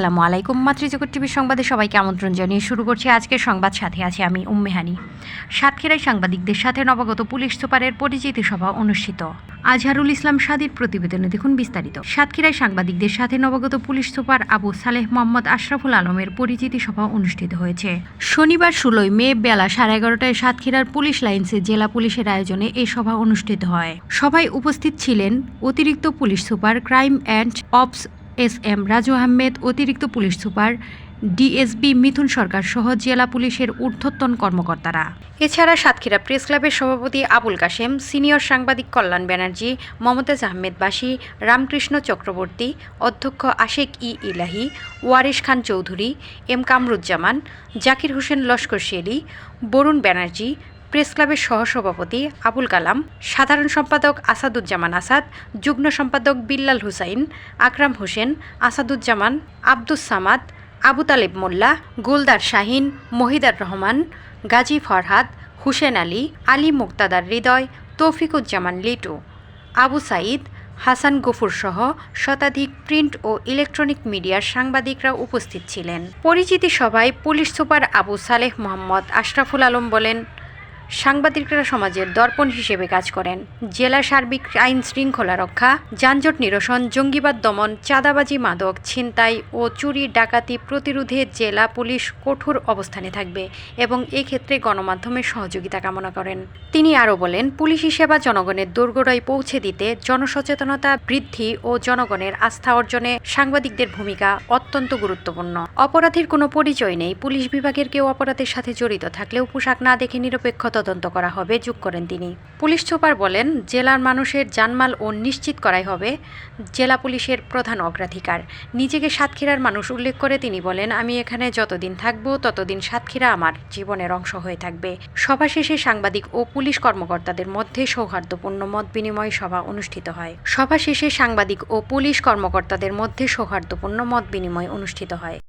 আসসালামু আলাইকুম। মাতৃজগৎ টিভির সংবাদে সবাইকে আমন্ত্রণ জানিয়ে শুরু করছি আজকের সংবাদ। সাথে আছি আমি উম্মেহানি। সাতক্ষীরায় সাংবাদিকদের সাথে নবাগত পুলিশ সুপারের পরিচিতি সভা অনুষ্ঠিত। আজহারুল ইসলাম সাদির প্রতিবেদনে দেখুন বিস্তারিত। সাতক্ষীরায় সাংবাদিকদের সাথে নবাগত পুলিশ সুপার আবু সালেহ মোহাম্মদ আশরাফুল আলমের পরিচিতি সভা অনুষ্ঠিত হয়েছে। শনিবার 16 মে বেলা 11:30টায় সাতক্ষীরার পুলিশ লাইন্সে জেলা পুলিশের আয়োজনে এই সভা অনুষ্ঠিত হয়। সভায় উপস্থিত ছিলেন অতিরিক্ত police super crime and ops S M. Raju Ahmed, অতিরিক্ত police super DSP Mithun Sarkar সহ জেলা পুলিশের ঊর্ধ্বতন কর্মকর্তারা। এছাড়া সাতক্ষীরা প্রেস ক্লাবের সভাপতি আবুল কাশেম, সিনিয়র সাংবাদিক কল্যাণ ব্যানার্জি, মমতাজ আহমেদ বাসী, রামকৃষ্ণ চক্রবর্তী, অধ্যক্ষ আশেক ইলাহি, ওয়ারিশ খান চৌধুরী, এম কামরুজ্জামান, জাকির হোসেন লস্কর শেলি, বরুণ ব্যানার্জি, প্রেস ক্লাবের সহসভাপতি আবুল কালাম, সাধারণ সম্পাদক আসাদুজ্জামান আসাদ, যুগ্ম সম্পাদক বিল্লাল হুসাইন, আকরাম হোসেন, আসাদুজ্জামান, আব্দুস সামাদ, আবু তালেব মোল্লা, গুলদার শাহিন, মহিদার রহমান, গাজী ফরহাদ, হুসেন আলী, আলী মুক্তাদার হৃদয়, তৌফিকুজ্জামান লিটু, আবু সাঈদ, হাসান গফুর সহ শতাধিক প্রিন্ট ও ইলেকট্রনিক মিডিয়ার সাংবাদিকরা উপস্থিত ছিলেন। পরিচিতি সভায় পুলিশ সুপার আবু সালেহ মোহাম্মদ আশরাফুল আলম বলেন, সাংবাদিকরা সমাজের দর্পণ হিসেবে কাজ করেন। জেলার সার্বিক আইন শৃঙ্খলা রক্ষা, যানজট নিরসন, জঙ্গিবাদ দমন, চাঁদাবাজি, মাদক, ছিনতাই ও চুরি ডাকাতি প্রতিরোধে জেলা পুলিশ কঠোর অবস্থানে থাকবে এবং এক্ষেত্রে গণমাধ্যমের সহযোগিতা কামনা করেন। তিনি আরও বলেন, পুলিশি সেবা জনগণের দোরগোড়ায় পৌঁছে দিতে জনসচেতনতা বৃদ্ধি ও জনগণের আস্থা অর্জনে সাংবাদিকদের ভূমিকা অত্যন্ত গুরুত্বপূর্ণ। অপরাধীর কোনো পরিচয় নেই। পুলিশ বিভাগের কেউ অপরাধের সাথে জড়িত থাকলেও পোশাক না দেখে নিরপেক্ষ তদন্ত করা হবে, যোগ করেন তিনি। পুলিশ সুপার বলেন, জেলার মানুষের জানমাল ও নিশ্চিত করাই হবে জেলা পুলিশের প্রধান অগ্রাধিকার। নিজেকে সাতক্ষীরার মানুষ উল্লেখ করে তিনি বলেন, আমি এখানে যতদিন থাকব ততদিন সাতক্ষীরা আমার জীবনের অংশ হয়ে থাকবে। সভা শেষে সাংবাদিক ও পুলিশ কর্মকর্তাদের মধ্যে সৌহার্দ্যপূর্ণ মত বিনিময় সভা অনুষ্ঠিত হয়। সভা শেষে সাংবাদিক ও পুলিশ কর্মকর্তাদের মধ্যে সৌহার্দ্যপূর্ণ মত বিনিময় অনুষ্ঠিত হয়।